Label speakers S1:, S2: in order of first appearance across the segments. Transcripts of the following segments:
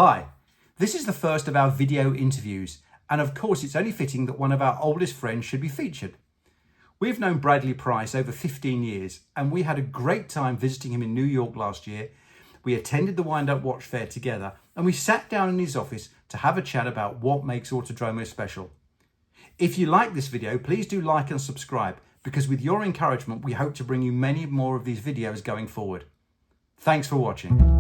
S1: Hi, this is the first of our video interviews, and of course it's only fitting that one of our oldest friends should be featured. We've known Bradley Price over 15 years, and we had a great time visiting him in New York last year. We attended the Wind Up Watch Fair together, and we sat down in his office to have a chat about what makes Autodromo special. If you like this video, please do like and subscribe, because with your encouragement, we hope to bring you many more of these videos going forward. Thanks for watching.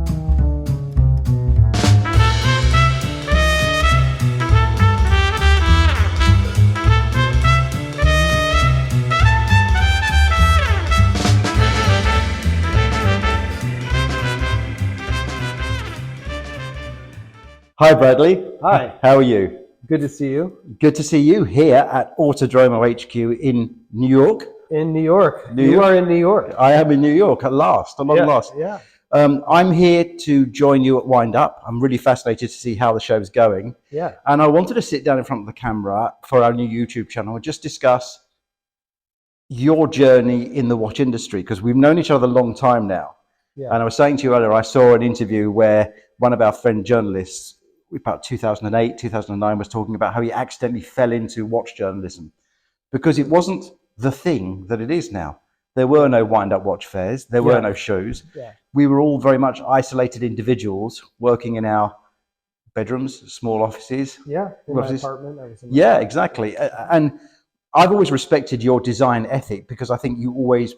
S1: Hi Bradley.
S2: Hi.
S1: How are you?
S2: Good to see you.
S1: Good to see you here at Autodromo HQ in New York.
S2: In New York.
S1: New
S2: You
S1: York.
S2: are in New York.
S1: I am in New York at last, at long last.
S2: Yeah.
S1: I'm here to join you at Wind Up. I'm really fascinated to see how the show's going.
S2: Yeah.
S1: And I wanted to sit down in front of the camera for our new YouTube channel and just discuss your journey in the watch industry, because we've known each other a long time now.
S2: Yeah.
S1: And I was saying to you earlier, I saw an interview where one of our friend journalists, about 2008, 2009, was talking about how he accidentally fell into watch journalism because it wasn't the thing that it is now. There were no wind-up watch fairs. There were no shows.
S2: Yeah.
S1: We were all very much isolated individuals working in our bedrooms, small offices.
S2: Yeah. In my apartment. I was in my apartment.
S1: Exactly. And I've always respected your design ethic because I think you always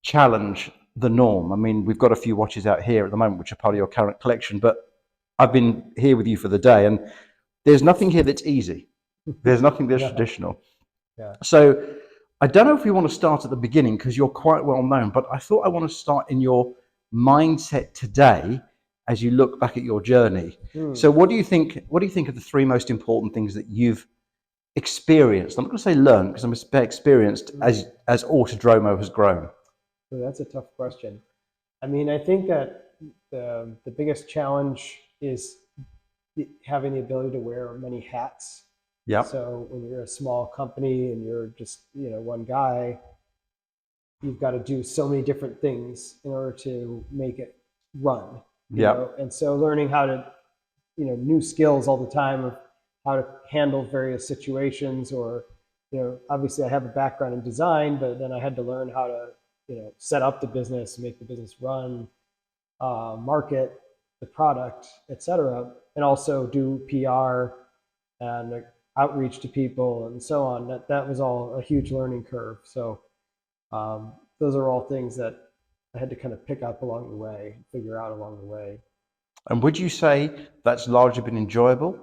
S1: challenge the norm. I mean, we've got a few watches out here at the moment which are part of your current collection, but I've been here with you for the day, and there's nothing here that's easy. There's nothing that's traditional.
S2: Yeah.
S1: So I don't know if we want to start at the beginning because you're quite well known, but I thought I want to start in your mindset today as you look back at your journey. So what do you think are the three most important things that you've experienced? I'm not going to say learned because I'm going to say experienced as Autodromo has grown.
S2: So that's a tough question. I mean, I think that the biggest challenge is having the ability to wear many hats.
S1: Yeah.
S2: So when you're a small company and you're just, one guy, you've got to do so many different things in order to make it run. You know? And so learning how to, new skills all the time of how to handle various situations, or, obviously I have a background in design, but then I had to learn how to, set up the business, make the business run, market the product, etc., and also do PR and outreach to people and so on. That was all a huge learning curve. So those are all things that I had to kind of pick up along the way, figure out along the way.
S1: And would you say that's largely been enjoyable,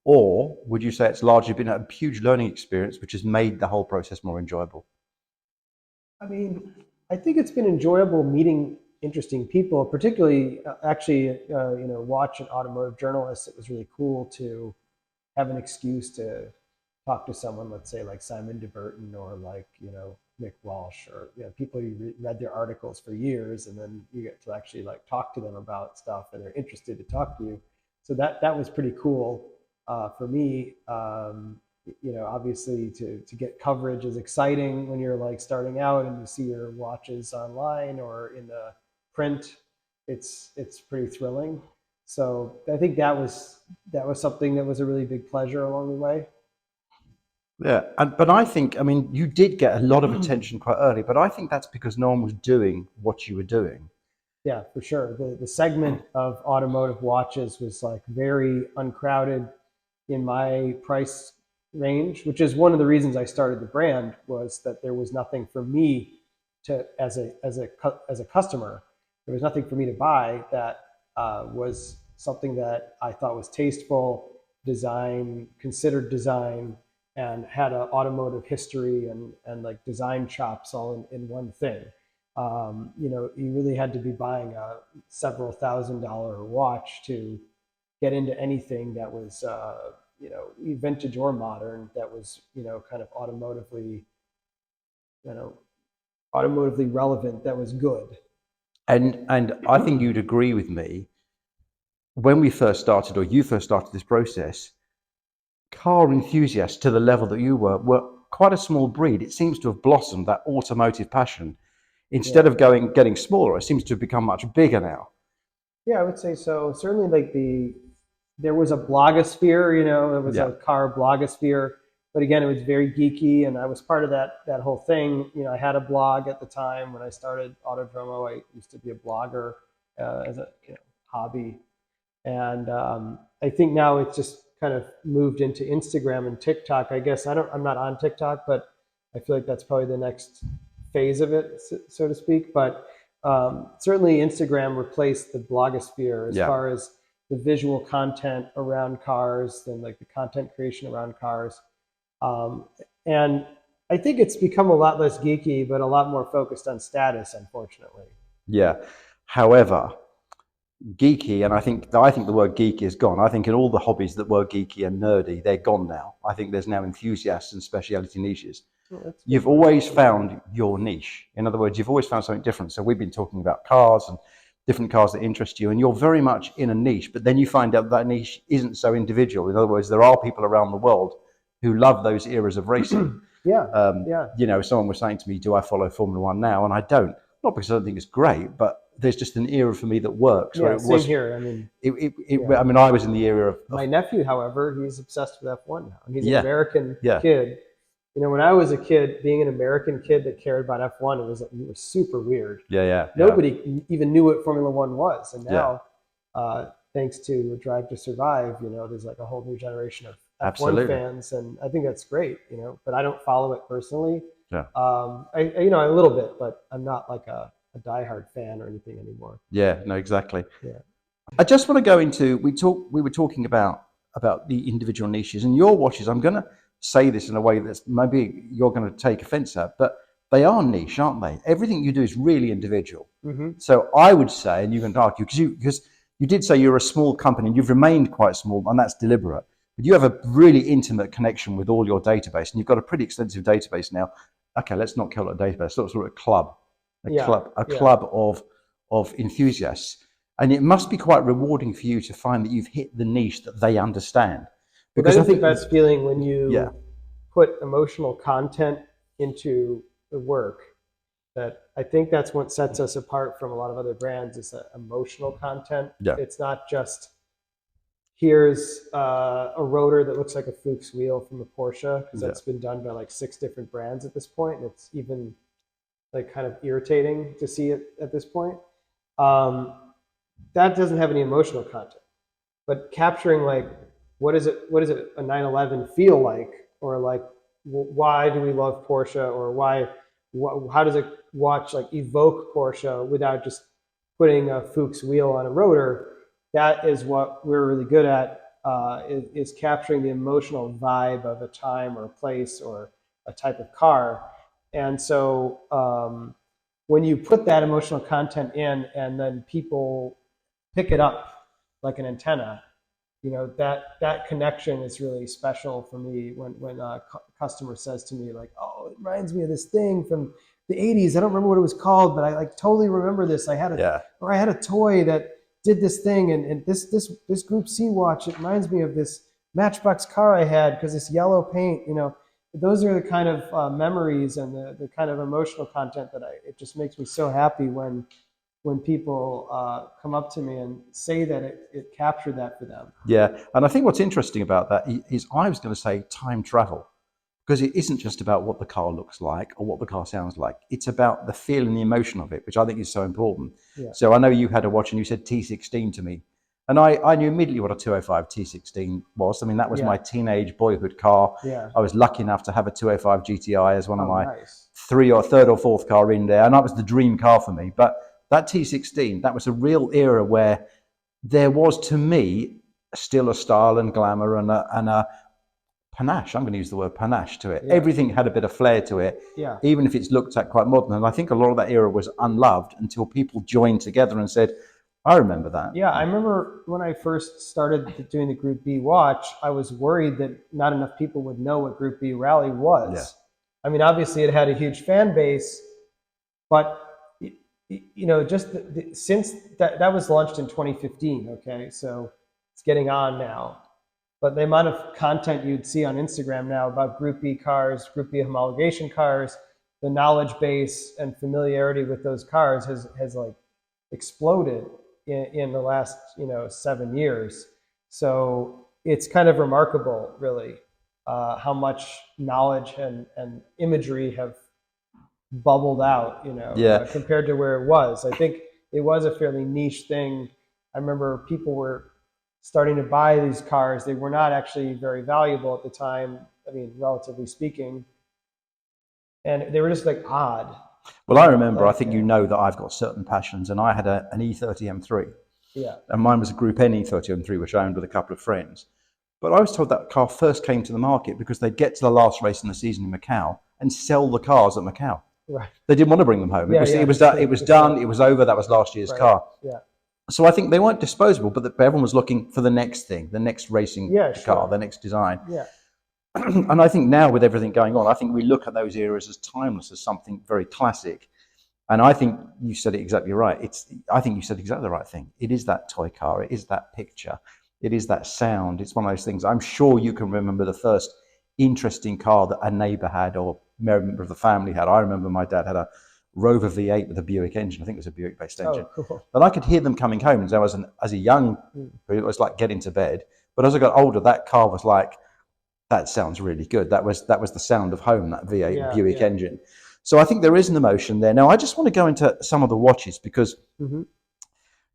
S1: or would you say it's largely been a huge learning experience which has made the whole process more enjoyable?
S2: I mean, I think it's been enjoyable meeting interesting people, particularly watch and automotive journalists. It was really cool to have an excuse to talk to someone, let's say like Simon de Burton or like, Mick Walsh, or people you read their articles for years, and then you get to actually like talk to them about stuff and they're interested to talk to you. So that was pretty cool for me. Obviously to get coverage is exciting when you're like starting out and you see your watches online or in the print. It's pretty thrilling. So I think that was something that was a really big pleasure along the way.
S1: Yeah, but I think, I mean, you did get a lot of attention quite early, but I think that's because no one was doing what you were doing.
S2: Yeah, for sure. The segment of automotive watches was like very uncrowded in my price range, which is one of the reasons I started the brand, was that there was nothing for me to, as a customer, there was nothing for me to buy that was something that I thought was tasteful, considered design, and had an automotive history and like design chops all in one thing. You really had to be buying a several $1,000 watch to get into anything that was vintage or modern, that was kind of automotively relevant, that was good.
S1: And I think you'd agree with me, when we first started, or you first started this process, car enthusiasts to the level that you were quite a small breed. It seems to have blossomed, that automotive passion. Instead of getting smaller, it seems to have become much bigger now.
S2: Yeah, I would say so. Certainly, like there was a blogosphere, there was
S1: Yeah.
S2: a car blogosphere, but again, it was very geeky, and I was part of that whole thing. I had a blog at the time when I started Autodromo. I used to be a blogger as a hobby, and I think now it's just kind of moved into Instagram and TikTok. I guess I'm not on TikTok, but I feel like that's probably the next phase of it, so to speak. But certainly, Instagram replaced the blogosphere as
S1: Yeah.
S2: far as the visual content around cars and like the content creation around cars. Um, and I think it's become a lot less geeky, but a lot more focused on status, unfortunately.
S1: Yeah. However, geeky, and I think the word geeky is gone. I think in all the hobbies that were geeky and nerdy, they're gone now. I think there's now enthusiasts and specialty niches.
S2: Oh, that's a good
S1: You've
S2: point.
S1: always found your niche. In other words, you've always found something different. So we've been talking about cars and different cars that interest you, and you're very much in a niche, but then you find out that niche isn't so individual. In other words, there are people around the world who love those eras of racing.
S2: Yeah, yeah,
S1: Someone was saying to me, do I follow Formula One now? And I don't. Not because I don't think it's great, but there's just an era for me that works where
S2: yeah.
S1: it
S2: Same
S1: was,
S2: here. I mean,
S1: I mean, I was in the era of
S2: my nephew, however, he's obsessed with F1 now, and he's an
S1: yeah,
S2: American
S1: yeah,
S2: kid. When I was a kid, being an American kid that cared about F1, it was super weird.
S1: yeah.
S2: Nobody even knew what Formula One was, and
S1: Yeah,
S2: now, thanks to Drive to Survive, there's like a whole new generation of F1
S1: absolutely.
S2: fans, and I think that's great. But I don't follow it personally.
S1: Yeah,
S2: A little bit, but I'm not like a diehard fan or anything anymore.
S1: yeah, no, exactly.
S2: Yeah.
S1: I just want to go into we were talking about the individual niches and your watches. I'm going to say this in a way that's maybe you're going to take offense at, but they are niche, aren't they? Everything you do is really individual.
S2: Mm-hmm.
S1: So I would say, and you can argue because you did say you're a small company and you've remained quite small, and that's deliberate. But you have a really intimate connection with all your database, and you've got a pretty extensive database now. Okay, let's not call it a database. Let's call it a club,
S2: Yeah.
S1: a
S2: Yeah.
S1: club of enthusiasts. And it must be quite rewarding for you to find that you've hit the niche that they understand.
S2: Well, that
S1: Because I
S2: is the
S1: think,
S2: best feeling when
S1: yeah,
S2: you put emotional content into the work. That I think that's what sets us apart from a lot of other brands is that emotional content.
S1: yeah,
S2: It's not just here's a rotor that looks like a Fuchs wheel from a Porsche because
S1: yeah,
S2: that's been done by like 6 different brands at this point, and it's even like kind of irritating to see it at this point. Um, that doesn't have any emotional content, but capturing like what does it a 911 feel like, or like why do we love Porsche, or how does it watch like evoke Porsche without just putting a Fuchs wheel on a rotor. That is what we're really good at, is capturing the emotional vibe of a time or a place or a type of car. And so when you put that emotional content in and then people pick it up like an antenna, that connection is really special for me when a customer says to me like, oh, it reminds me of this thing from the 80s. I don't remember what it was called, but I like totally remember this.
S1: yeah,
S2: I had a toy that did this thing, and this Group C watch, it reminds me of this Matchbox car I had because this yellow paint. Those are the kind of memories and the kind of emotional content that it just makes me so happy when people come up to me and say that it captured that for them.
S1: yeah. And I think what's interesting about that is I was going to say time travel, because it isn't just about what the car looks like or what the car sounds like. It's about the feel and the emotion of it, which I think is so important.
S2: Yeah.
S1: So I know you had a watch and you said T16 to me. And I knew immediately what a 205 T16 was. I mean, that was
S2: Yeah.
S1: my teenage boyhood car.
S2: Yeah.
S1: I was lucky enough to have a 205 GTI as one of
S2: Oh,
S1: my
S2: nice.
S1: third or fourth car in there. And that was the dream car for me. But that T16, that was a real era where there was, to me, still a style and glamour and a panache. I'm going to use the word panache to it.
S2: Yeah.
S1: Everything had a bit of flair to it,
S2: Yeah.
S1: even if it's looked at quite modern. And I think a lot of that era was unloved until people joined together and said, I remember that.
S2: Yeah, I remember when I first started doing the Group B watch, I was worried that not enough people would know what Group B Rally was.
S1: Yeah.
S2: I mean, obviously it had a huge fan base, but just since that was launched in 2015, okay, so it's getting on now. But the amount of content you'd see on Instagram now about Group B cars, Group B homologation cars, the knowledge base and familiarity with those cars has like exploded. in the last 7 years. So it's kind of remarkable, really, how much knowledge and imagery have bubbled out,
S1: Yeah.
S2: compared to where it was. I think it was a fairly niche thing. I remember people were starting to buy these cars. They were not actually very valuable at the time. I mean, relatively speaking, and they were just like odd.
S1: Well, I remember, I
S2: Like,
S1: think you know that I've got certain passions, and I had an E30 M3,
S2: yeah,
S1: and mine was a Group N E30 M3, which I owned with a couple of friends. But I was told that car first came to the market because they'd get to the last race in the season in Macau and sell the cars at Macau.
S2: right.
S1: They didn't want to bring them home.
S2: Yeah,
S1: It was
S2: just
S1: done. It was done.
S2: sell.
S1: It was over. That was last year's
S2: Right.
S1: car.
S2: Yeah.
S1: So I think they weren't disposable, but everyone was looking for the next thing, the next racing
S2: Yeah,
S1: car,
S2: sure.
S1: the next design.
S2: Yeah.
S1: And I think now with everything going on, I think we look at those eras as timeless, as something very classic. And I think you said it exactly right. I think you said exactly the right thing. It is that toy car. It is that picture. It is that sound. It's one of those things. I'm sure you can remember the first interesting car that a neighbor had or a member of the family had. I remember my dad had a Rover V8 with a Buick engine. I think it was a Buick-based engine.
S2: Oh, cool.
S1: And I could hear them coming home. And as a young, it was like getting to bed. But as I got older, that car was like, that sounds really good. That was the sound of home, that V8
S2: Yeah,
S1: Buick
S2: yeah.
S1: engine. So I think there is an emotion there. Now I just want to go into some of the watches because
S2: Hmm.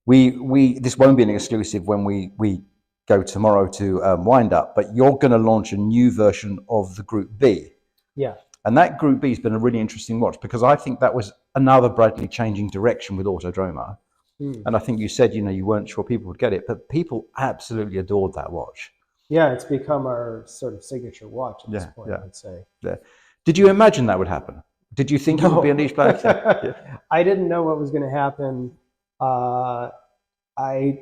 S1: we this won't be an exclusive when we go tomorrow to wind up, but you're going to launch a new version of the Group B.
S2: Yeah.
S1: And that Group B has been a really interesting watch because I think that was another Bradley changing direction with Autodromo.
S2: Mm.
S1: And I think you said, you weren't sure people would get it, but people absolutely adored that watch.
S2: Yeah, it's become our sort of signature watch at this
S1: Yeah,
S2: point,
S1: yeah,
S2: I'd say.
S1: yeah. Did you imagine that would happen? Did you think it would be a niche player? Yeah.
S2: I didn't know what was going to happen. Uh, I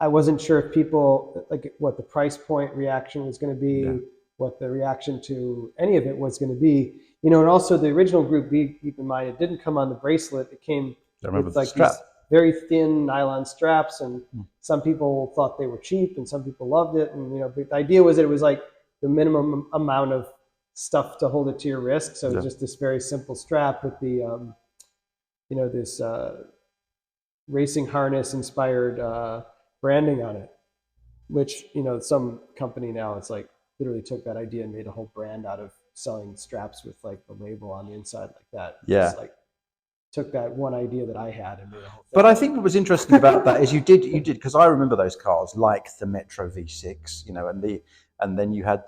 S2: I wasn't sure if people like what the price point reaction was going to be,
S1: Yeah.
S2: what the reaction to any of it was going to be. And also the original Group B, keep in mind, it didn't come on the bracelet. It came
S1: I remember
S2: with
S1: the
S2: like
S1: strap.
S2: these very thin nylon straps, and
S1: Mm.
S2: some people thought they were cheap, and some people loved it. And but the idea was that it was like the minimum amount of stuff to hold it to your wrist. So
S1: Yeah.
S2: just this very simple strap with the this racing harness inspired branding on it, which some company now it's like literally took that idea and made a whole brand out of selling straps with like the label on the inside like that.
S1: Yeah.
S2: Just like took that one idea that I had and made a whole thing.
S1: But I think what was interesting about that is you did because I remember those cars like the Metro V6, and then you had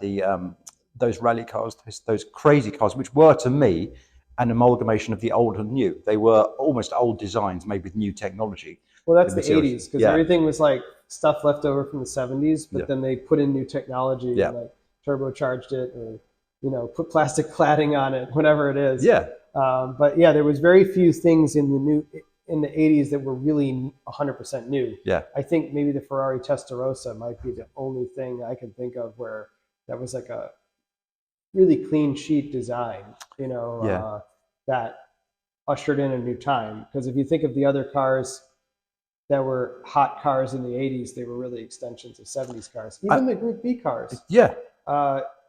S1: those rally cars, those crazy cars, which were to me an amalgamation of the old and new. They were almost old designs made with new technology.
S2: Well, that's the
S1: materials.
S2: 80s because
S1: Yeah.
S2: everything was like stuff left over from the 70s, but
S1: Yeah.
S2: then they put in new technology
S1: Yeah.
S2: and like turbocharged it or put plastic cladding on it, whatever it is.
S1: Yeah.
S2: But yeah, there was very few things in the 80s that were really 100% new.
S1: Yeah.
S2: I think maybe the Ferrari Testarossa might be the only thing I can think of where that was like a really clean sheet design,
S1: Yeah.
S2: that ushered in a new time. Because if you think of the other cars that were hot cars in the 80s, they were really extensions of 70s cars. Even the Group B cars.
S1: Yeah.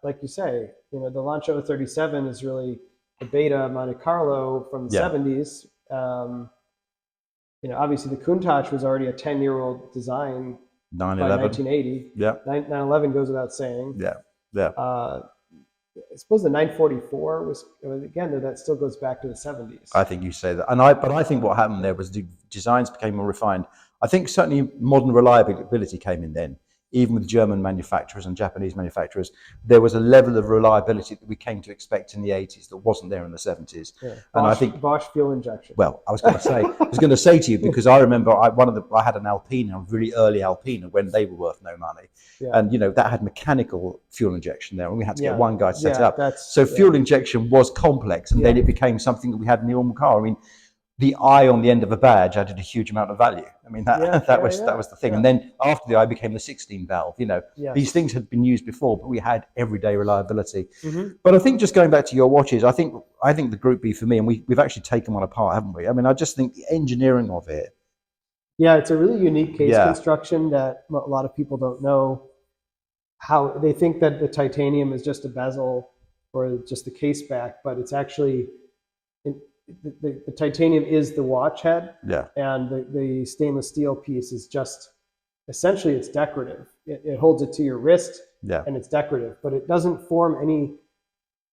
S2: Like you say, the Lancia 37 is really the beta Monte Carlo from the
S1: Yeah.
S2: 70s. Obviously the Countach was already a 10-year-old design by
S1: 911.
S2: 1980.
S1: Yeah.
S2: 911 goes without saying.
S1: Yeah. Yeah.
S2: I suppose the 944 was again, that still goes back to the 70s.
S1: I think you say that, but I think what happened there was the designs became more refined. I think certainly modern reliability came in then. Even with German manufacturers and Japanese manufacturers, there was a level of reliability that we came to expect in the 80s that wasn't there in the 70s.
S2: Yeah.
S1: And I think
S2: Bosch fuel injection.
S1: Well, I was going to say to you because I remember I had an Alpina, a really early Alpina when they were worth no money,
S2: Yeah.
S1: and that had mechanical fuel injection there, and we had to get
S2: Yeah.
S1: one guy to set it
S2: Yeah,
S1: up. So fuel injection was complex, and then it became something that we had in the normal car. I mean, the eye on the end of a badge added a huge amount of value. I mean, that was the thing.
S2: Yeah.
S1: And then after the eye became the 16 valve.
S2: Yes.
S1: These things had been used before, but we had everyday reliability.
S2: Mm-hmm.
S1: But I think just going back to your watches, I think the Group B for me, and we've actually taken one apart, haven't we? I mean, I just think the engineering of it.
S2: Yeah, it's a really unique case
S1: Yeah.
S2: construction that a lot of people don't know how they think that the titanium is just a bezel or just the case back, but it's actually the titanium is the watch head,
S1: Yeah.
S2: and the stainless steel piece is just essentially it's decorative. It holds it to your wrist,
S1: Yeah.
S2: and it's decorative, but it doesn't form any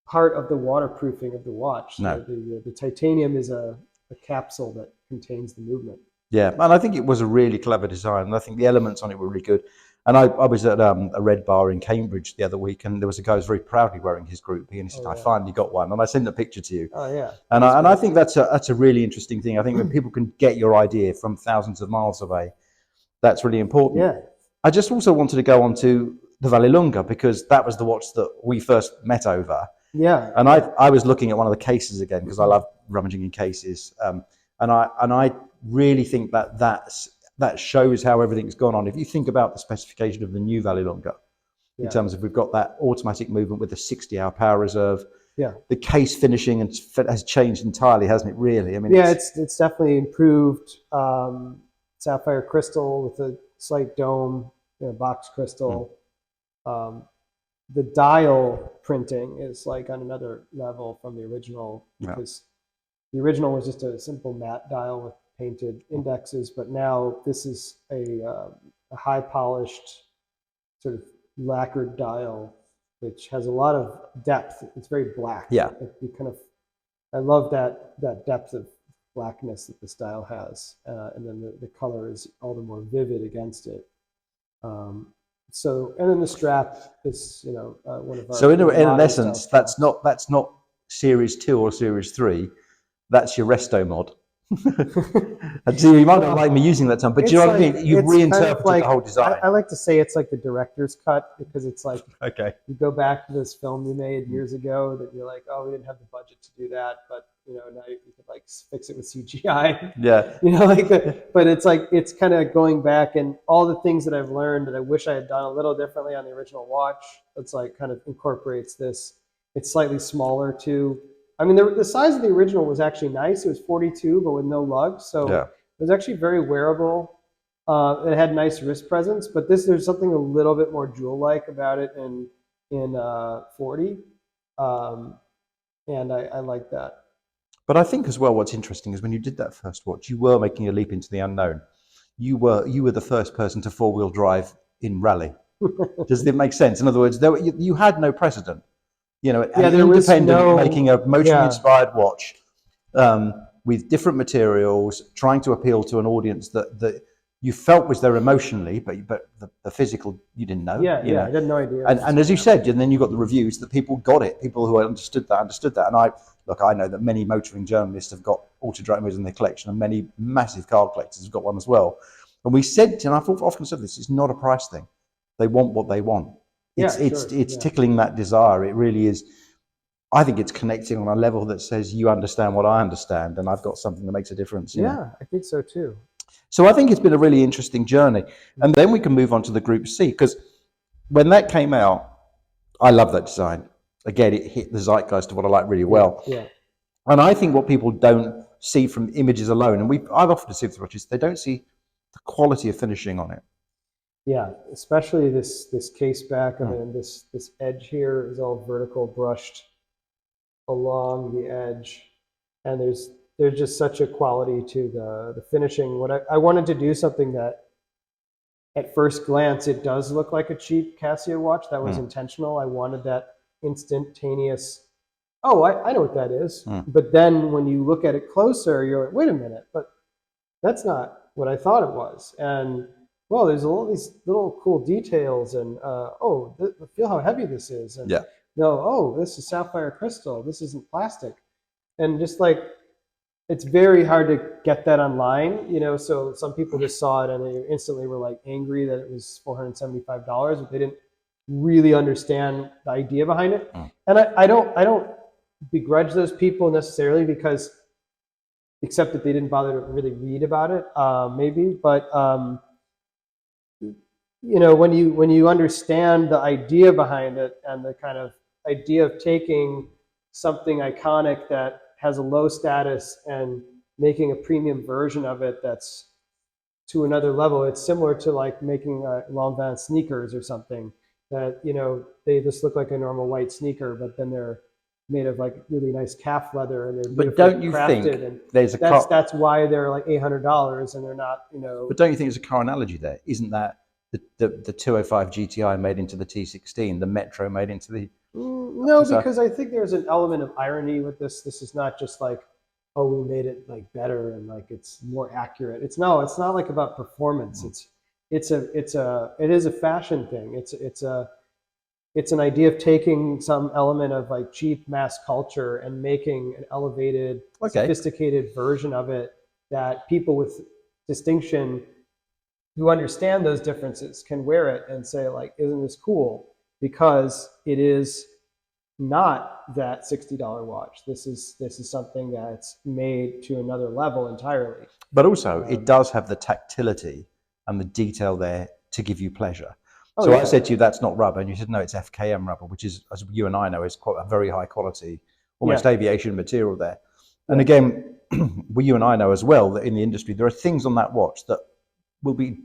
S2: part of the waterproofing of the watch.
S1: No.
S2: The titanium is a capsule that contains the movement.
S1: Yeah, and I think it was a really clever design, and I think the elements on it were really good. And I was at a red bar in Cambridge the other week, and there was a guy who was very proudly wearing his Group B, and he said,
S2: Oh,
S1: "I
S2: yeah.
S1: finally got one," and I sent the picture to you.
S2: Oh yeah.
S1: And I think that's a really interesting thing. I think when people can get your idea from thousands of miles away, that's really important.
S2: Yeah.
S1: I just also wanted to go on to the Vallelunga because that was the watch that we first met over.
S2: Yeah.
S1: And I was looking at one of the cases again because I love rummaging in cases, and I really think that shows how everything's gone on. If you think about the specification of the new Vallelunga, in terms of we've got that automatic movement with a 60-hour power reserve.
S2: Yeah.
S1: The case finishing has changed entirely, hasn't it? Really, I mean.
S2: Yeah, it's definitely improved. Sapphire crystal with a slight dome, box crystal. The dial printing is like on another level from the original because the original was just a simple matte dial with painted indexes, but now this is a high polished sort of lacquered dial, which has a lot of depth. It's very black.
S1: Yeah.
S2: I love that depth of blackness that this dial has, and then the color is all the more vivid against it. And then the strap is, one of our.
S1: So in essence, that's not Series 2 or Series 3. That's your resto mod. And so you might not like me using that term, but do you know what I mean? You've reinterpreted the whole design.
S2: I like to say it's like the director's cut because it's like
S1: okay.
S2: You go back to this film you made years ago that you're like, oh, we didn't have the budget to do that, but now you could like fix it with CGI.
S1: Yeah.
S2: But it's like it's kind of going back and all the things that I've learned that I wish I had done a little differently on the original watch. It's like kind of incorporates this. It's slightly smaller too. I mean, the size of the original was actually nice. It was 42, but with no lugs, so it was actually very wearable. It had nice wrist presence, but there's something a little bit more jewel-like about it in 40, and I like that.
S1: But I think as well, what's interesting is when you did that first watch, you were making a leap into the unknown. You were the first person to four-wheel drive in rally. Does it make sense? In other words, you had no precedent. An independent making a motoring-inspired watch with different materials, trying to appeal to an audience that you felt was there emotionally, but the physical you didn't know.
S2: I had no idea.
S1: And as you said, and then you got the reviews that people got it. People who understood that. And I know that many motoring journalists have got Autodromos in their collection, and many massive car collectors have got one as well. And we said, and I've often said this, it's not a price thing. They want what they want. It's tickling that desire. It really is. I think it's connecting on a level that says you understand what I understand, and I've got something that makes a difference.
S2: I think so too.
S1: So I think it's been a really interesting journey. And then we can move on to the Group C, because when that came out, I love that design. Again, it hit the zeitgeist of what I like really well.
S2: Yeah.
S1: And I think what people don't see from images alone, and I've often deceived the watches, they don't see the quality of finishing on it.
S2: Yeah, especially this case back. I mean, this edge here is all vertical brushed along the edge, and there's just such a quality to the finishing. What I wanted to do something that at first glance it does look like a cheap Casio watch. That was intentional. I wanted that instantaneous, oh, I know what that is. But then when you look at it closer, you're like, wait a minute, but that's not what I thought it was. And well, there's all these little cool details, and feel how heavy this is, and this is sapphire crystal, this isn't plastic, and just like it's very hard to get that online, so some people just saw it and they instantly were like angry that it was $475, but they didn't really understand the idea behind it. And I don't begrudge those people necessarily, because except that they didn't bother to really read about it, maybe, but when you understand the idea behind it and the kind of idea of taking something iconic that has a low status and making a premium version of it that's to another level, it's similar to like making Lanvin sneakers or something that, they just look like a normal white sneaker, but then they're made of like really nice calf leather, and they're
S1: But
S2: beautifully
S1: don't you think
S2: crafted, and
S1: there's a car?
S2: that's why they're like $800, and they're not, you know.
S1: But don't you think there's a car analogy there? Isn't that the 205 GTI made into the T16, the Metro made into the?
S2: No,
S1: So
S2: because I think there's an element of irony with this. This is not just like, oh, we made it like better and like it's more accurate. It's not like about performance. It is a fashion thing. It's an idea of taking some element of like cheap mass culture and making an elevated,
S1: okay,
S2: sophisticated version of it that people with distinction who understand those differences can wear it and say like, isn't this cool? Because it is not that $60 watch. This is something that's made to another level entirely.
S1: but also it does have the tactility and the detail there to give you pleasure.
S2: Oh
S1: So I
S2: yeah,
S1: said to you, that's not rubber, and you said no, it's FKM rubber, which is, as you and I know, is quite a very high quality, almost
S2: yeah,
S1: aviation material there. And
S2: yeah.
S1: again, well, you and I know as well that in the industry there are things on that watch that will be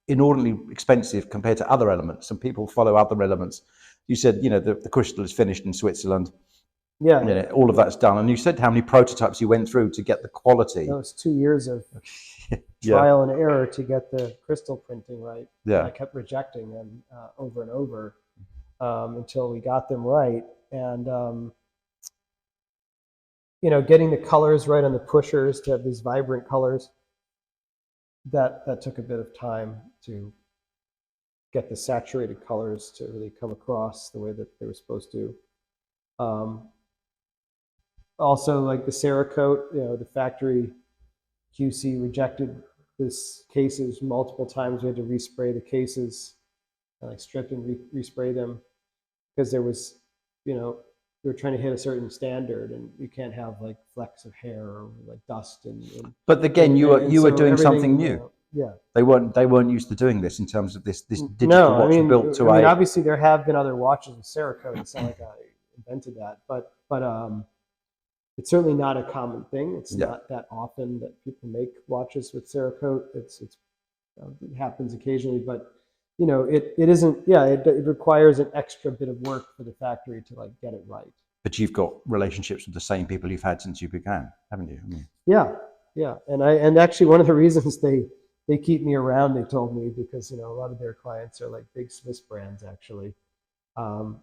S1: inordinately expensive compared to other elements, and people follow other elements. You said, the crystal is finished in Switzerland.
S2: Yeah, yeah.
S1: All of that's done, and you said how many prototypes you went through to get the quality.
S2: That was 2 years of
S1: Yeah,
S2: trial and error to get the crystal printing right. And
S1: yeah,
S2: I kept rejecting them over and over until we got them right. And getting the colors right on the pushers to have these vibrant colors, that took a bit of time to get the saturated colors to really come across the way that they were supposed to. Also, like the Cerakote, the factory QC rejected this cases multiple times. We had to respray the cases, like strip and respray them, because there was, we were trying to hit a certain standard, and you can't have like flecks of hair or like dust.
S1: but again, you were
S2: so
S1: doing something
S2: everything,
S1: new.
S2: yeah.
S1: They weren't used to doing this in terms of this digital
S2: No,
S1: watch built to a.
S2: obviously there have been other watches with Cerakote. It's not like I invented that, but it's certainly not a common thing. It's
S1: Yeah,
S2: not that often that people make watches with Cerakote. It happens occasionally, but it isn't. Yeah, it requires an extra bit of work for the factory to like get it right.
S1: but you've got relationships with the same people you've had since you began, haven't you?
S2: Yeah, yeah, and actually one of the reasons they keep me around, they told me, because a lot of their clients are like big Swiss brands actually. Um,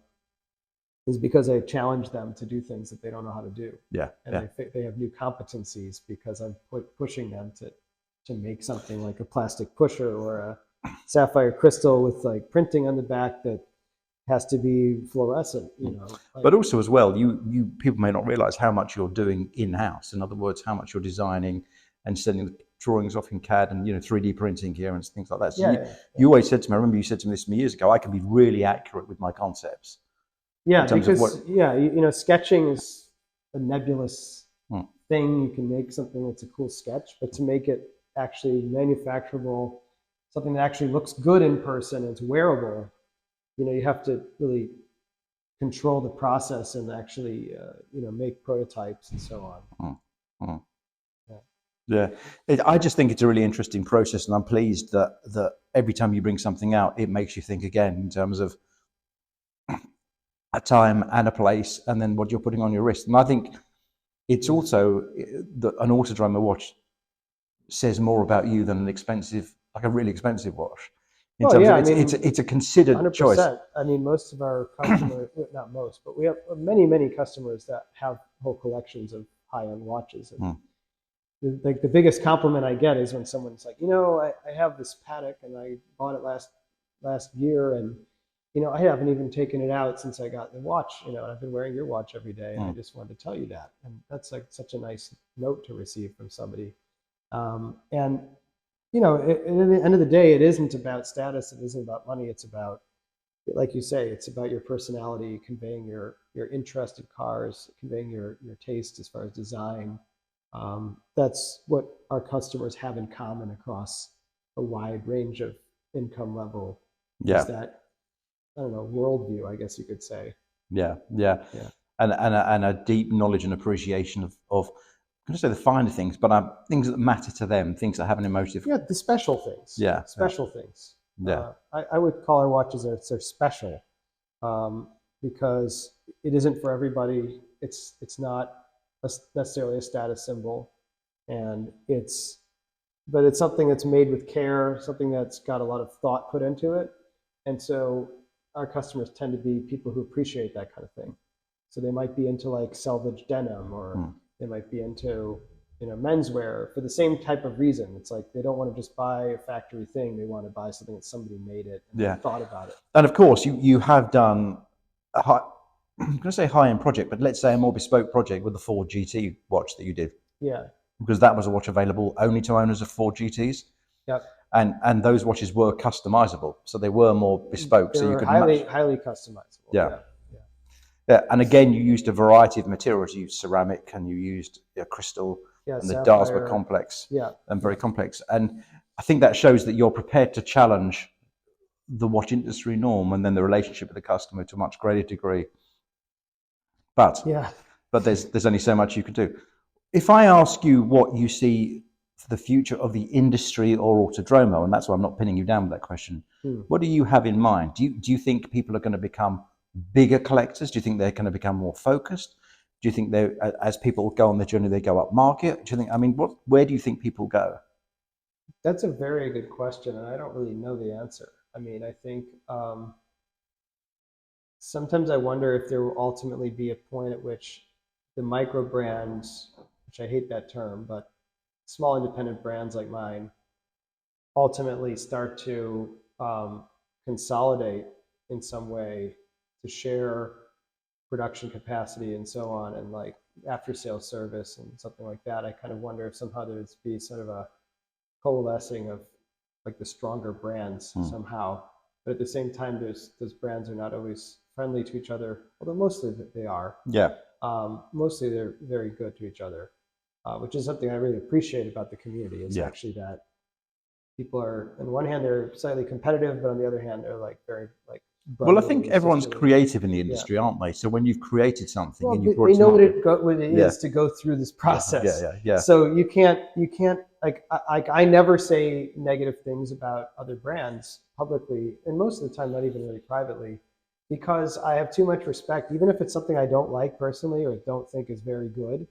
S2: is because I challenge them to do things that they don't know how to do.
S1: Yeah,
S2: And
S1: yeah.
S2: they have new competencies because I'm pushing them to make something like a plastic pusher or a sapphire crystal with like printing on the back that has to be fluorescent, like,
S1: But also as well, you people may not realize how much you're doing in-house. In other words, how much you're designing and sending the drawings off in CAD and 3D printing here and things like that. So
S2: yeah,
S1: you always said to me, I remember you said to me this some years ago, I can be really accurate with my concepts in
S2: yeah,
S1: terms of what.
S2: because sketching is a nebulous
S1: Hmm.
S2: thing. You can make something that's a cool sketch, but to make it actually manufacturable, something that actually looks good in person, it's wearable, you have to really control the process and actually, make prototypes and so on.
S1: Hmm. Hmm.
S2: Yeah.
S1: Yeah, I just think it's a really interesting process, and I'm pleased that every time you bring something out, it makes you think again in terms of a time and a place, and then what you're putting on your wrist. And I think it's also that an Autodromo watch says more about you than like a really expensive watch, in
S2: Well,
S1: terms
S2: yeah,
S1: of
S2: I
S1: it's
S2: mean,
S1: a considered choice.
S2: 100%. I mean, most of our customers, not most, but we have many, many customers that have whole collections of high-end watches. And
S1: Hmm.
S2: the biggest compliment I get is when someone's like, I have this Patek and I bought it last year, and I haven't even taken it out since I got the watch, and I've been wearing your watch every day, and I
S1: Hmm.
S2: just wanted to tell you that. And that's like such a nice note to receive from somebody. And at the end of the day, it isn't about status. It isn't about money. It's about, like you say, it's about your personality, conveying your interest in cars, conveying your taste as far as design. That's what our customers have in common across a wide range of income level. Is
S1: Yeah,
S2: that, I don't know, worldview, I guess you could say.
S1: yeah, yeah,
S2: Yeah.
S1: and a deep knowledge and appreciation of I'm going to say the finer things, but things that matter to them, things that have an emotive.
S2: Yeah, the special things.
S1: Yeah, yeah,
S2: Special things.
S1: yeah,
S2: I would call our watches, they're special, because it isn't for everybody. it's not necessarily a status symbol, and but it's something that's made with care, something that's got a lot of thought put into it. And so our customers tend to be people who appreciate that kind of thing. So they might be into like selvage denim, or they might be into, menswear for the same type of reason. It's like they don't want to just buy a factory thing. They want to buy something that somebody made it and thought about it.
S1: And of course, you have done a high, I'm going to say high-end project, but let's say a more bespoke project with the Ford GT watch that you did.
S2: Yeah.
S1: Because that was a watch available only to owners of Ford GTs.
S2: Yep.
S1: And those watches were customizable, so they were more bespoke.
S2: So you could highly customizable.
S1: Yeah. And again, you used a variety of materials. You used ceramic, and you used crystal, and the dials were complex, and very complex. And I think that shows that you're prepared to challenge the watch industry norm, and then the relationship with the customer to a much greater degree. But there's only so much you can do. If I ask you what you see for the future of the industry or Autodromo, and that's why I'm not pinning you down with that question, what do you have in mind? Do you think people are going to become bigger collectors? Do you think they're going to become more focused? Do you think they, as people go on the journey, they go up market? Do you think, where do you think people go?
S2: That's a very good question, and I don't really know the answer. I think sometimes I wonder if there will ultimately be a point at which the micro brands, which I hate that term, but small independent brands like mine, ultimately start to consolidate in some way to share production capacity and so on, and like after sales service and something like that. I kind of wonder if somehow there'd be sort of a coalescing of like the stronger brands somehow. But at the same time, those brands are not always friendly to each other, although mostly they are.
S1: Yeah.
S2: Mostly they're very good to each other, which is something I really appreciate about the community, is actually that people are, on one hand, they're slightly competitive, but on the other hand, they're like very like.
S1: Well, I think everyone's creative in the industry, aren't they? So when you've created something and you've brought
S2: they
S1: it to
S2: know
S1: market,
S2: what it is to go through this process.
S1: Yeah.
S2: So you can't like I never say negative things about other brands publicly, and most of the time not even really privately, because I have too much respect. Even if it's something I don't like personally or don't think is very good,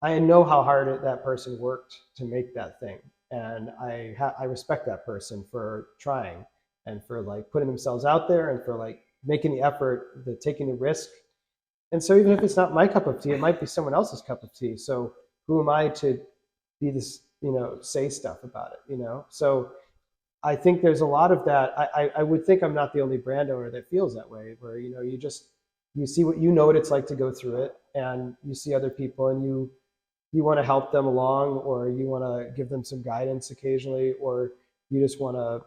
S2: I know how hard that person worked to make that thing, and I respect that person for trying and for like putting themselves out there and for like making the effort, taking the risk. And so even if it's not my cup of tea, it might be someone else's cup of tea. So who am I to be this, say stuff about it, So I think there's a lot of that. I would think I'm not the only brand owner that feels that way, where, you see what it's like to go through it, and you see other people, and you want to help them along, or you want to give them some guidance occasionally, or you just want to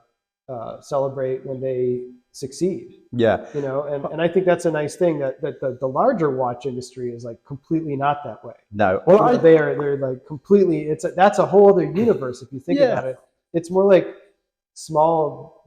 S2: celebrate when they succeed.
S1: Yeah.
S2: And I think that's a nice thing that the larger watch industry is like completely not that way.
S1: No. Well,
S2: they're like completely, that's a whole other universe if you think about it. It's more like small,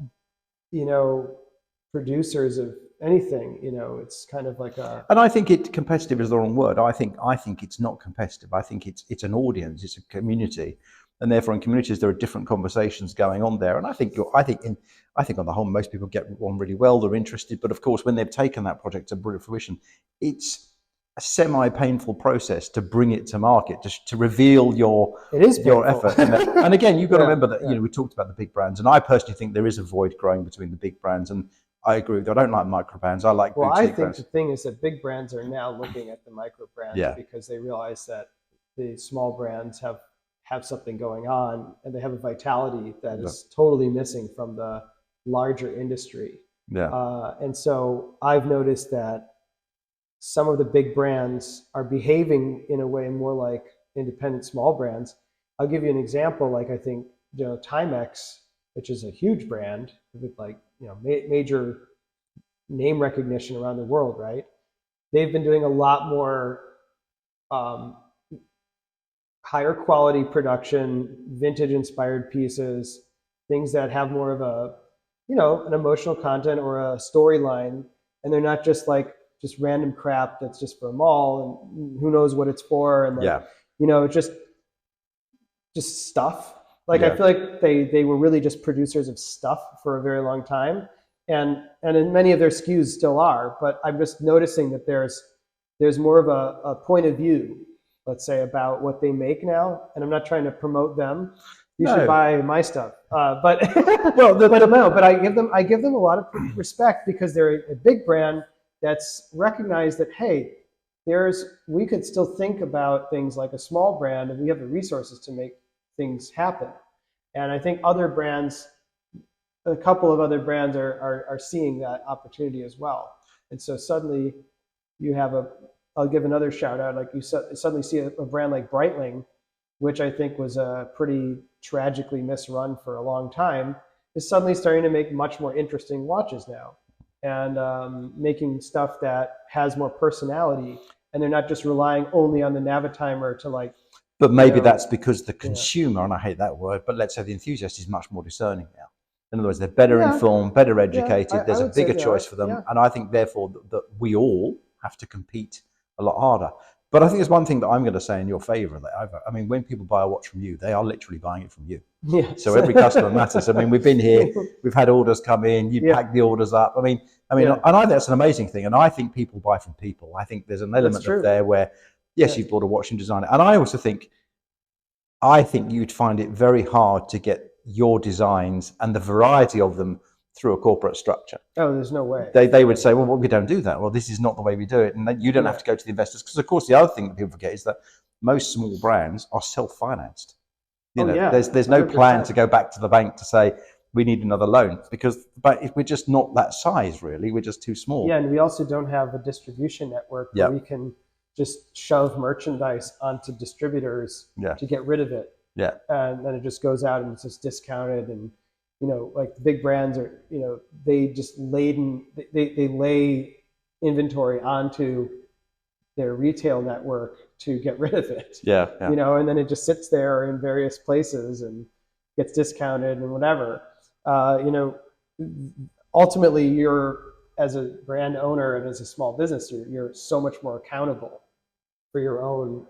S2: producers of anything, it's kind of like a.
S1: And I think competitive is the wrong word. I think it's not competitive. I think it's an audience, it's a community. And therefore, in communities, there are different conversations going on there. And I think on the whole, most people get on really well. They're interested, but of course, when they've taken that project to brilliant fruition, it's a semi-painful process to bring it to market, to reveal your effort. And again, you've got to remember that we talked about the big brands, and I personally think there is a void growing between the big brands. And I agree with you. I don't like micro brands. I like boutique brands.
S2: I think the thing is that big brands are now looking at the micro brands because they realize that the small brands have something going on, and they have a vitality that is totally missing from the larger industry. And so I've noticed that some of the big brands are behaving in a way more like independent small brands. I'll give you an example. Like I think Timex, which is a huge brand with like major name recognition around the world, right? They've been doing a lot more higher quality production, vintage inspired pieces, things that have more of a, an emotional content or a storyline. And they're not just random crap that's just for a mall and who knows what it's for. And just stuff. Like, I feel like they were really just producers of stuff for a very long time. And in many of their SKUs still are, but I'm just noticing that there's there's more of a point of view, let's say, about what they make now. And I'm not trying to promote them. You should buy my stuff. But well, but I give them a lot of respect because they're a big brand that's recognized that, hey, we could still think about things like a small brand, and we have the resources to make things happen. And I think a couple of other brands are seeing that opportunity as well. And so suddenly you have I'll give another shout out, like you suddenly see a brand like Breitling, which I think was a pretty tragically misrun for a long time, is suddenly starting to make much more interesting watches now, and making stuff that has more personality, and they're not just relying only on the Navitimer to like.
S1: But maybe that's because the consumer, and I hate that word, but let's say the enthusiast is much more discerning now. In other words, they're better informed, better educated. There's a bigger choice for them, and I think therefore that we all have to compete a lot harder. But I think there's one thing that I'm going to say in your favor. I mean, when people buy a watch from you, they are literally buying it from you.
S2: Yeah.
S1: So every customer matters. I mean, we've been here, we've had orders come in, you pack the orders up. I mean, and I think that's an amazing thing. And I think people buy from people. I think there's an element of there where, yes, you've bought a watch and design it. And I also think you'd find it very hard to get your designs and the variety of them through a corporate structure.
S2: Oh, there's no way.
S1: They would say, well, we don't do that. Well, this is not the way we do it. And then you don't have to go to the investors. Because, of course, the other thing that people forget is that most small brands are self-financed. There's no 100%. Plan to go back to the bank to say, we need another loan. But if we're just not that size, really. We're just too small.
S2: Yeah, and we also don't have a distribution network where we can just shove merchandise onto distributors to get rid of it.
S1: Yeah.
S2: And then it just goes out and it's just discounted. And, like the big brands are, they just they lay inventory onto their retail network to get rid of it.
S1: Yeah.
S2: And then it just sits there in various places and gets discounted and whatever. Ultimately you're, as a brand owner and as a small business, you're so much more accountable for your own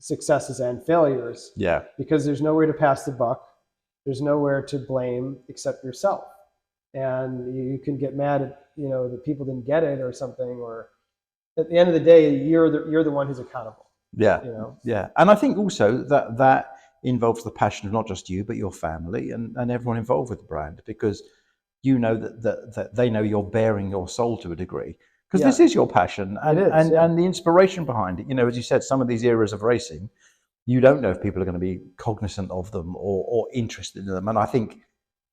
S2: successes and failures.
S1: Yeah.
S2: Because there's nowhere to pass the buck. There's nowhere to blame except yourself. And you can get mad at, that people didn't get it or something, or at the end of the day, you're the one who's accountable.
S1: Yeah. Yeah. And I think also that involves the passion of not just you, but your family and everyone involved with the brand, because that they know you're bearing your soul to a degree. Because this is your passion and the inspiration behind it. As you said, some of these eras of racing, you don't know if people are going to be cognizant of them or interested in them. And I think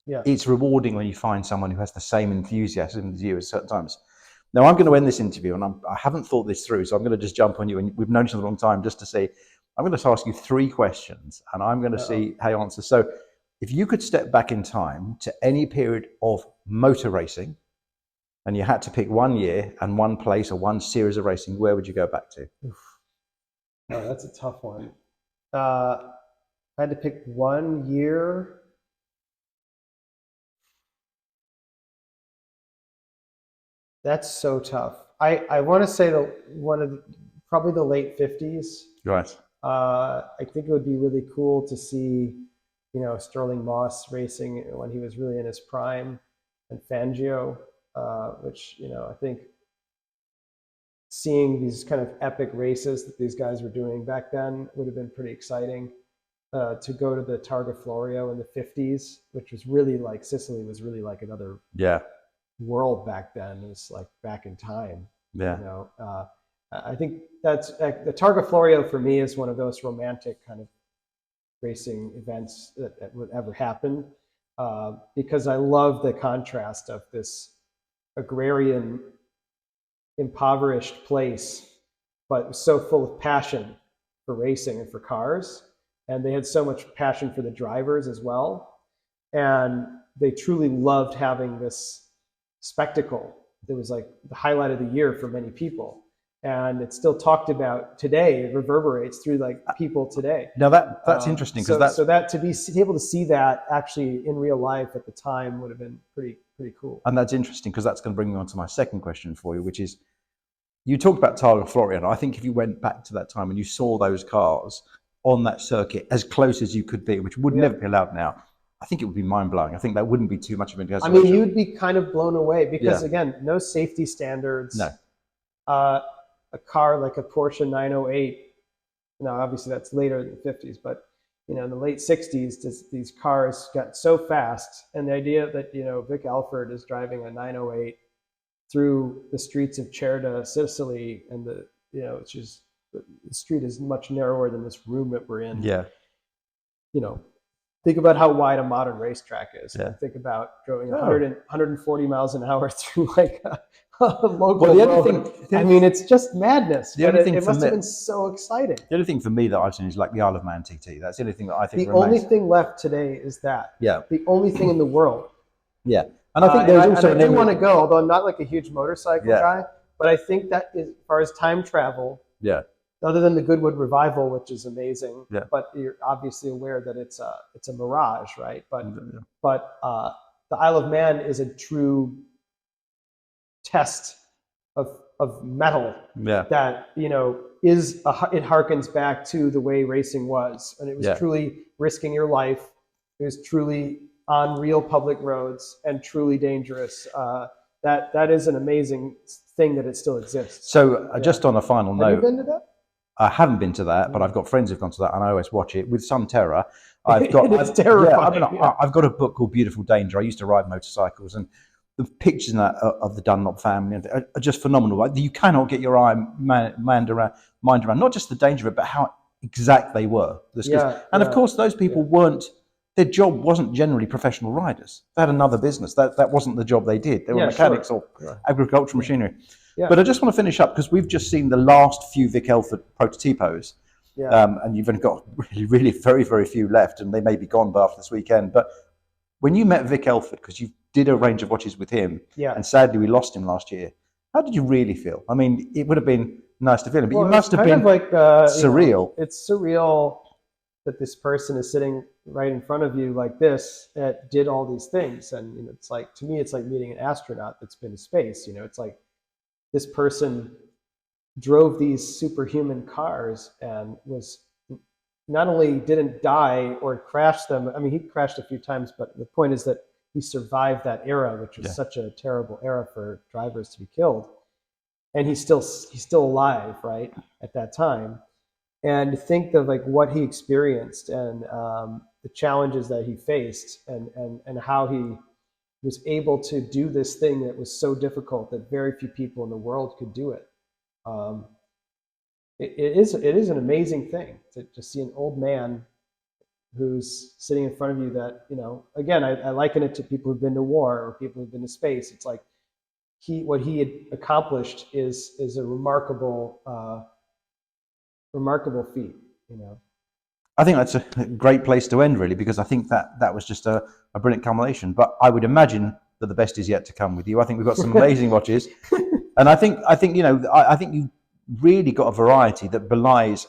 S1: it's rewarding when you find someone who has the same enthusiasm as you at certain times. Now, I'm going to end this interview, and I haven't thought this through, so I'm going to just jump on you. And we've known each other a long time, just to say, I'm going to ask you 3 questions, and I'm going to see how you answer. So if you could step back in time to any period of motor racing, and you had to pick one year and one place or one series of racing, where would you go back to?
S2: Oh, that's a tough one. I had to pick one year. That's so tough. I want to say probably the late 50s.
S1: Right.
S2: I think it would be really cool to see, Sterling Moss racing when he was really in his prime, and Fangio, which, I think seeing these kind of epic races that these guys were doing back then would have been pretty exciting. To go to the Targa Florio in the 50s, which was really like, Sicily was really like another world back then. It was like back in time. I think that's the Targa Florio for me is one of those romantic kind of racing events that would ever happen, because I love the contrast of this agrarian, impoverished place, but so full of passion for racing and for cars. And they had so much passion for the drivers as well. And they truly loved having this spectacle that was like the highlight of the year for many people. And it's still talked about today. It reverberates through like people today.
S1: Now that's interesting, because
S2: to be able to see that actually in real life at the time would have been pretty cool.
S1: And that's interesting, because that's going to bring me on to my second question for you, which is, you talked about Targa Florio. And I think if you went back to that time and you saw those cars on that circuit as close as you could be, which would never be allowed now, I think it would be mind-blowing. I think that wouldn't be too much of an exaggeration.
S2: I mean, you'd be kind of blown away because, again, no safety standards.
S1: No.
S2: a car like a Porsche 908. Now, obviously, that's later in the 50s, but in the late 60s, these cars got so fast, and the idea that Vic Alford is driving a 908 through the streets of Cerda, Sicily, and it's just the street is much narrower than this room that we're in.
S1: Yeah.
S2: Think about how wide a modern racetrack is.
S1: Yeah.
S2: Think about going 140 miles an hour through like a local
S1: Well, the
S2: road.
S1: other thing,
S2: I mean, it's just madness.
S1: The only thing
S2: it
S1: for
S2: must
S1: me-
S2: have been so exciting.
S1: The only thing for me that I've seen is like the Isle of Man TT. That's the only thing that I think
S2: The
S1: remains.
S2: only thing left today is that.
S1: Yeah.
S2: The only thing in the world.
S1: Yeah. And I think there's also
S2: and I do want to go, although I'm not like a huge motorcycle
S1: Yeah.
S2: guy, but I think that as far as time travel,
S1: Yeah.
S2: other than the Goodwood Revival, which is amazing,
S1: Yeah.
S2: but you're obviously aware that it's a mirage, right? But
S1: Yeah.
S2: the Isle of Man is a true test of metal.
S1: Yeah.
S2: That it harkens back to the way racing was, and it was truly risking your life. It was truly on real public roads and truly dangerous. That is an amazing thing that it still exists.
S1: So just on a final note,
S2: have you been to that?
S1: I haven't been to that, but I've got friends who've gone to that, and I always watch it with some terror. I've got
S2: It's terrifying.
S1: I've got a book called Beautiful Danger. I used to ride motorcycles, and the pictures in that of the Dunlop family are just phenomenal. You cannot get your mind around not just the danger of it, but how exact they were. Of course, those people weren't. Their job wasn't generally professional riders. They had another business. That wasn't the job they did. They were mechanics or agricultural machinery.
S2: Yeah.
S1: But I just want to finish up because we've just seen the last few Vic Elford prototipos. And you've only got really very, very few left, and they may be gone by after this weekend. But when you met Vic Elford, because you did a range of watches with him, and sadly we lost him last year, how did you really feel? I mean, it would have been nice to feel him, but you must have been
S2: like
S1: surreal.
S2: It's surreal that this person is sitting right in front of you like this that did all these things, and it's like, to me, it's like meeting an astronaut that's been to space. It's like this person drove these superhuman cars and was not only didn't die or crash them. I mean, he crashed a few times, but the point is that he survived that era, which was such a terrible era for drivers to be killed. And he's still alive, right, at that time. And think of like what he experienced and the challenges that he faced, and how he was able to do this thing that was so difficult that very few people in the world could do it. It is an amazing thing to see an old man who's sitting in front of you that, again, I liken it to people who've been to war or people who've been to space. It's like what he had accomplished is a remarkable feat,
S1: I think that's a great place to end, really, because I think that was just a brilliant culmination. But I would imagine that the best is yet to come with you. I think we've got some amazing watches, and I think you really got a variety that belies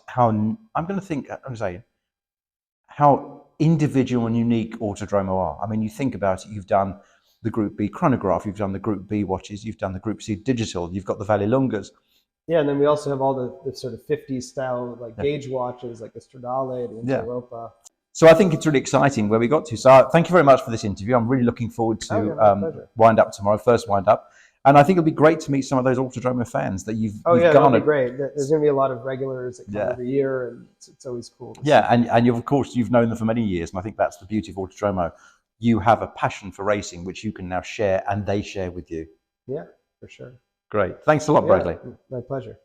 S1: how individual and unique Autodromo are. I mean, you think about it, you've done the Group B chronograph, you've done the Group B watches, you've done the Group C digital, you've got the Vallelungas.
S2: Yeah, and then we also have all the sort of 50s style gauge watches like the Stradale, the Intereuropa.
S1: So I think it's really exciting where we got to. So thank you very much for this interview. I'm really looking forward to wind up tomorrow, first wind up. And I think it'll be great to meet some of those Autodromo fans that you've garnered.
S2: That'll be great. There's going to be a lot of regulars that come every year, and it's always cool.
S1: And of course, you've known them for many years, and I think that's the beauty of Autodromo. You have a passion for racing, which you can now share, and they share with you.
S2: Yeah, for sure.
S1: Great. Thanks a lot, Bradley.
S2: My pleasure.